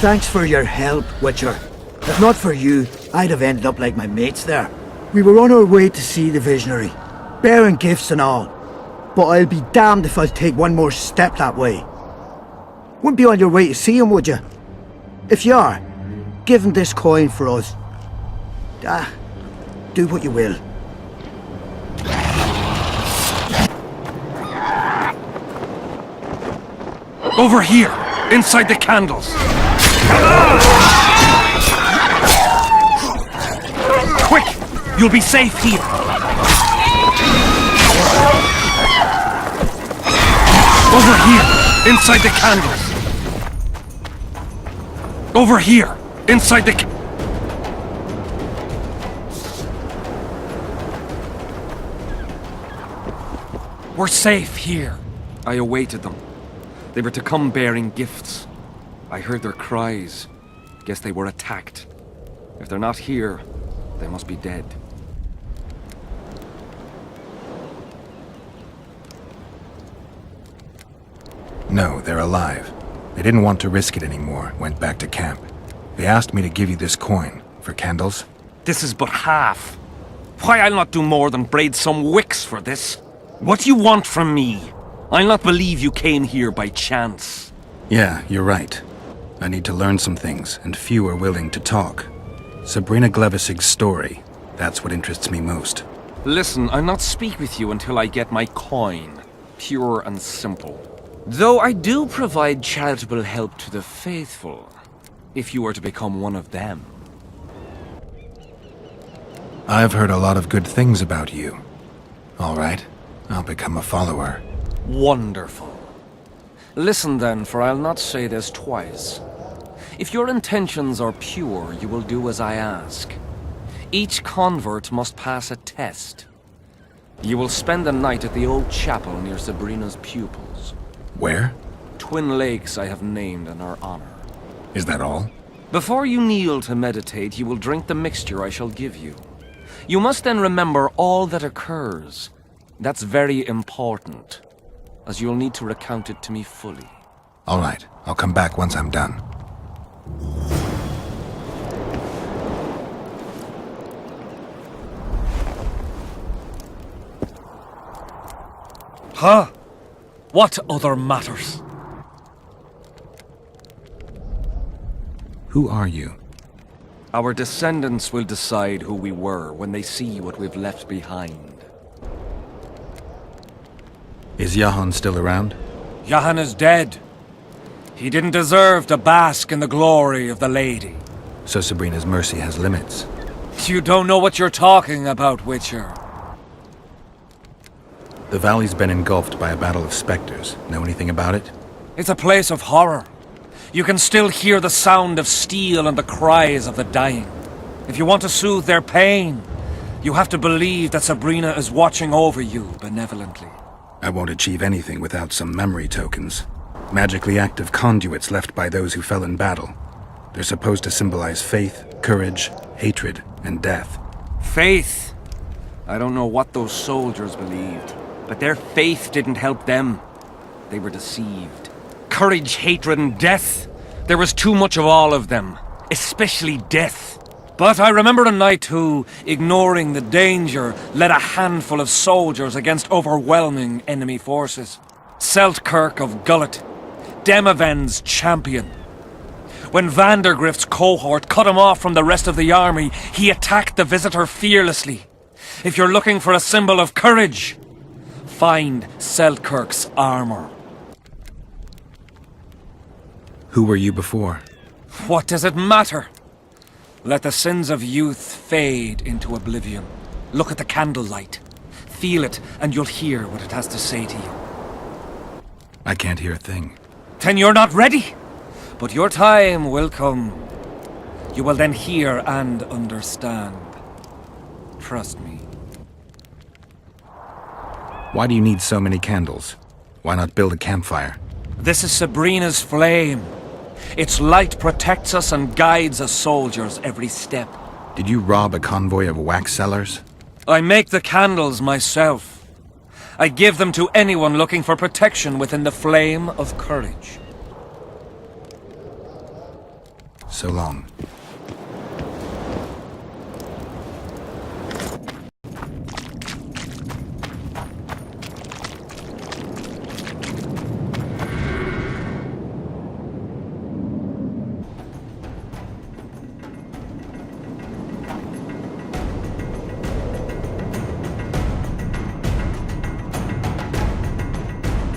Thanks for your help, Witcher. If not for you, I'd have ended up like my mates there. We were on our way to see the visionary, bearing gifts and all. But I'll be damned if I'll take one more step that way. Wouldn't be on your way to see him, would you? If you are, give him this coin for us. Do what you will. Over here, inside the candles. Quick! You'll be safe here. Over here, inside the candles. Over here, inside the We're safe here. I awaited them. They were to come bearing gifts. I heard their cries. Guess they were attacked. If they're not here, they must be dead. No, they're alive. They didn't want to risk it anymore, went back to camp. They asked me to give you this coin, for candles. This is but half. Why, I'll not do more than braid some wicks for this. What do you want from me? I'll not believe you came here by chance. Yeah, you're right. I need to learn some things, and few are willing to talk. Sabrina Glevisig's story, that's what interests me most. Listen, I'll not speak with you until I get my coin. Pure and simple. Though I do provide charitable help to the faithful, if you were to become one of them. I've heard a lot of good things about you. All right, I'll become a follower. Wonderful. Listen then, for I'll not say this twice. If your intentions are pure, you will do as I ask. Each convert must pass a test. You will spend the night at the old chapel near Sabrina's pupils. Where? Twin lakes I have named in her honor. Is that all? Before you kneel to meditate, you will drink the mixture I shall give you. You must then remember all that occurs. That's very important, as you'll need to recount it to me fully. All right, I'll come back once I'm done. Huh? What other matters? Who are you? Our descendants will decide who we were when they see what we've left behind. Is Jahan still around? Jahan is dead. He didn't deserve to bask in the glory of the lady. So Sabrina's mercy has limits. You don't know what you're talking about, Witcher. The valley's been engulfed by a battle of specters. Know anything about it? It's a place of horror. You can still hear the sound of steel and the cries of the dying. If you want to soothe their pain, you have to believe that Sabrina is watching over you benevolently. I won't achieve anything without some memory tokens. Magically active conduits left by those who fell in battle. They're supposed to symbolize faith, courage, hatred, and death. Faith? I don't know what those soldiers believed, but their faith didn't help them. They were deceived. Courage, hatred, and death. There was too much of all of them, especially death. But I remember a knight who, ignoring the danger, led a handful of soldiers against overwhelming enemy forces. Seltkirk of Gullet, Demaven's champion. When Vandergrift's cohort cut him off from the rest of the army, he attacked the visitor fearlessly. If you're looking for a symbol of courage, find Seltkirk's armor. Who were you before? What does it matter? Let the sins of youth fade into oblivion. Look at the candlelight. Feel it, and you'll hear what it has to say to you. I can't hear a thing. Then you're not ready. But your time will come. You will then hear and understand. Trust me. Why do you need so many candles? Why not build a campfire? This is Sabrina's flame. Its light protects us and guides us soldiers every step. Did you rob a convoy of wax sellers? I make the candles myself. I give them to anyone looking for protection within the flame of courage. So long.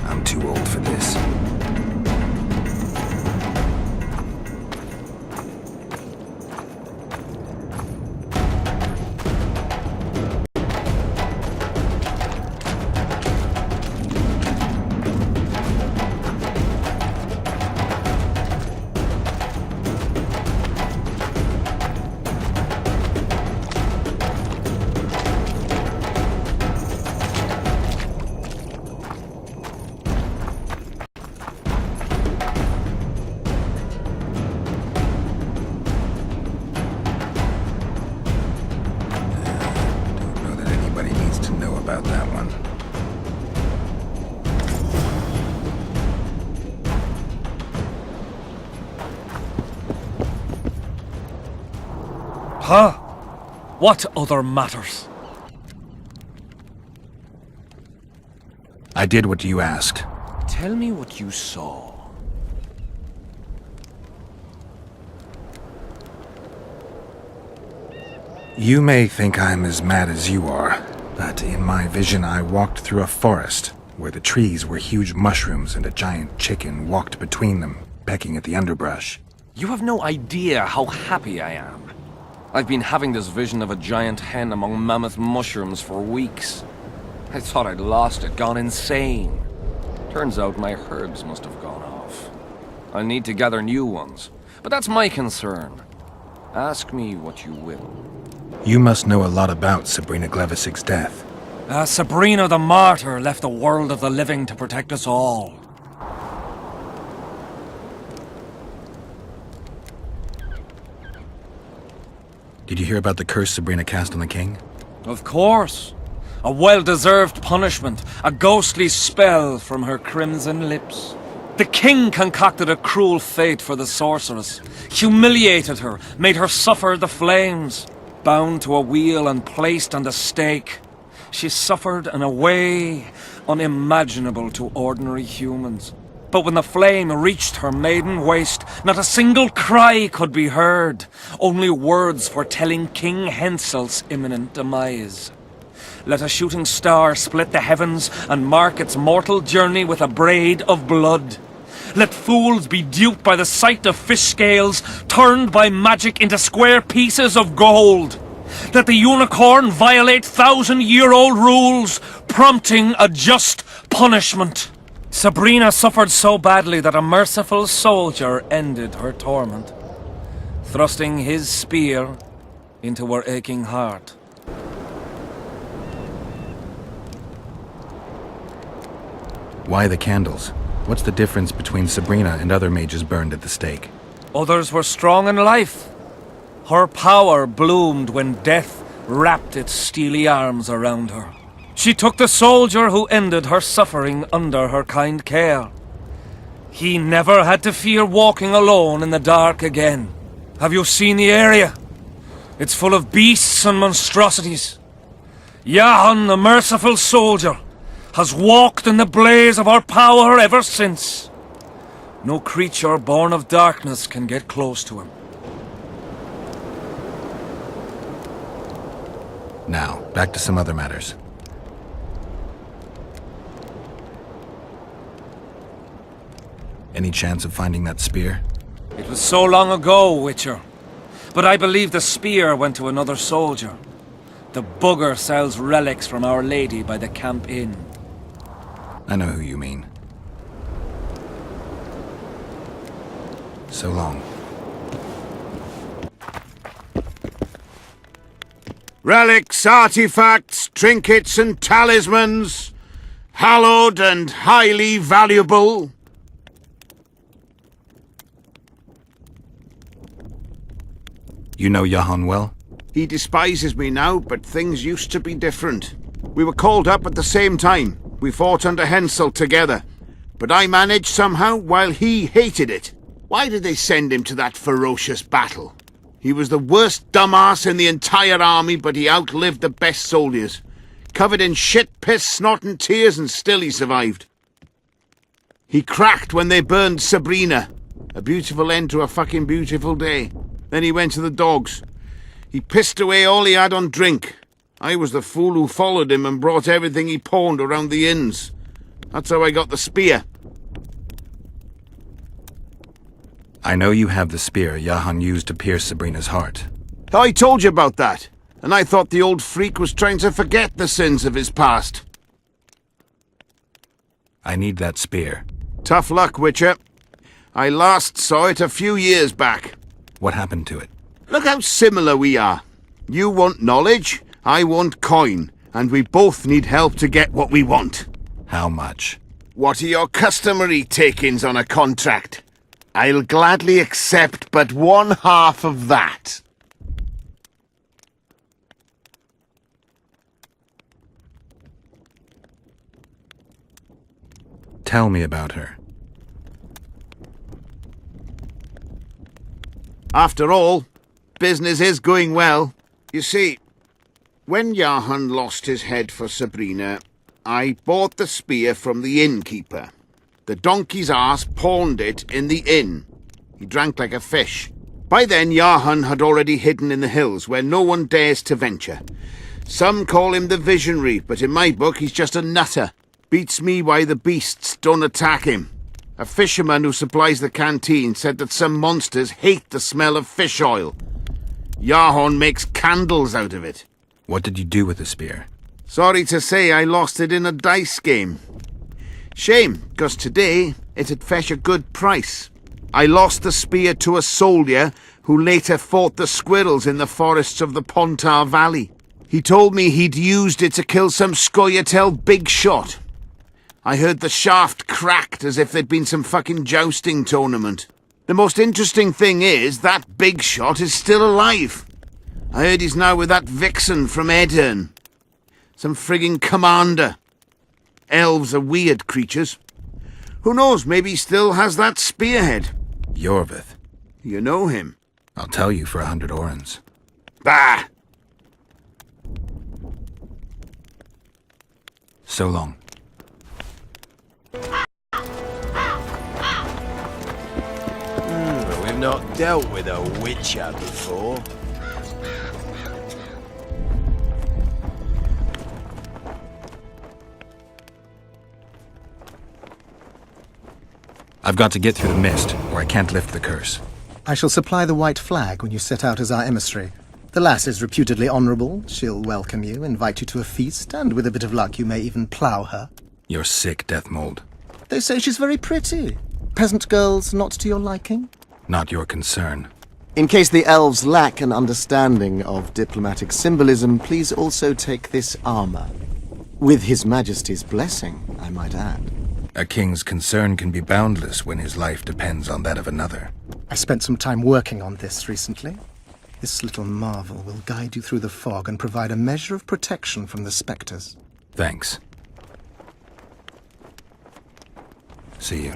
I'm too old for this. About that one. Huh? What other matters? I did what you asked. Tell me what you saw. You may think I'm as mad as you are, but in my vision I walked through a forest where the trees were huge mushrooms and a giant chicken walked between them, pecking at the underbrush. You have no idea how happy I am. I've been having this vision of a giant hen among mammoth mushrooms for weeks. I thought I'd lost it, gone insane. Turns out my herds must have gone off. I'll need to gather new ones, but that's my concern. Ask me what you will. You must know a lot about Sabrina Glevisig's death. Sabrina the Martyr left the world of the living to protect us all. Did you hear about the curse Sabrina cast on the king? Of course. A well-deserved punishment, a ghostly spell from her crimson lips. The king concocted a cruel fate for the sorceress, humiliated her, made her suffer the flames. Bound to a wheel and placed on the stake, she suffered in a way unimaginable to ordinary humans. But when the flame reached her maiden waist, not a single cry could be heard, only words foretelling King Hensel's imminent demise. Let a shooting star split the heavens and mark its mortal journey with a braid of blood. Let fools be duped by the sight of fish scales, turned by magic into square pieces of gold. Let the unicorn violate 1,000-year-old rules, prompting a just punishment. Sabrina suffered so badly that a merciful soldier ended her torment, thrusting his spear into her aching heart. Why the candles? What's the difference between Sabrina and other mages burned at the stake? Others were strong in life. Her power bloomed when death wrapped its steely arms around her. She took the soldier who ended her suffering under her kind care. He never had to fear walking alone in the dark again. Have you seen the area? It's full of beasts and monstrosities. Jahan, the merciful soldier, has walked in the blaze of our power ever since. No creature born of darkness can get close to him. Now, back to some other matters. Any chance of finding that spear? It was so long ago, Witcher. But I believe the spear went to another soldier. The bugger sells relics from Our Lady by the Camp Inn. I know who you mean. So long. Relics, artifacts, trinkets and talismans, hallowed and highly valuable. You know Jahan well? He despises me now, but things used to be different. We were called up at the same time. We fought under Hensel together. But I managed somehow, while he hated it. Why did they send him to that ferocious battle? He was the worst dumbass in the entire army, but he outlived the best soldiers. Covered in shit, piss, snot and tears, and still he survived. He cracked when they burned Sabrina. A beautiful end to a fucking beautiful day. Then he went to the dogs. He pissed away all he had on drink. I was the fool who followed him and brought everything he pawned around the inns. That's how I got the spear. I know you have the spear Jahan used to pierce Sabrina's heart. I told you about that, and I thought the old freak was trying to forget the sins of his past. I need that spear. Tough luck, Witcher. I last saw it a few years back. What happened to it? Look how similar we are. You want knowledge, I want coin, and we both need help to get what we want. How much? What are your customary takings on a contract? I'll gladly accept but 1/2 of that. Tell me about her. After all, business is going well. You see, when Jahan lost his head for Sabrina, I bought the spear from the innkeeper. The donkey's ass pawned it in the inn. He drank like a fish. By then, Jahan had already hidden in the hills, where no one dares to venture. Some call him the visionary, but in my book he's just a nutter. Beats me why the beasts don't attack him. A fisherman who supplies the canteen said that some monsters hate the smell of fish oil. Jahan makes candles out of it. What did you do with the spear? Sorry to say I lost it in a dice game. Shame, 'cause today it'd fetch a good price. I lost the spear to a soldier who later fought the squirrels in the forests of the Pontar Valley. He told me he'd used it to kill some Scoia'tael big shot. I heard the shaft cracked as if there'd been some fucking jousting tournament. The most interesting thing is that big shot is still alive. I heard he's now with that vixen from Edirn. Some frigging commander. Elves are weird creatures. Who knows, maybe he still has that spearhead. Yorvith. You know him? I'll tell you for 100 orens. Bah! So long. We've not dealt with a witcher before. I've got to get through the mist, or I can't lift the curse. I shall supply the white flag when you set out as our emissary. The lass is reputedly honourable. She'll welcome you, invite you to a feast, and with a bit of luck you may even plough her. You're sick, Death Mold. They say she's very pretty. Peasant girls not to your liking? Not your concern. In case the elves lack an understanding of diplomatic symbolism, please also take this armor. With His Majesty's blessing, I might add. A king's concern can be boundless when his life depends on that of another. I spent some time working on this recently. This little marvel will guide you through the fog and provide a measure of protection from the spectres. Thanks. See you.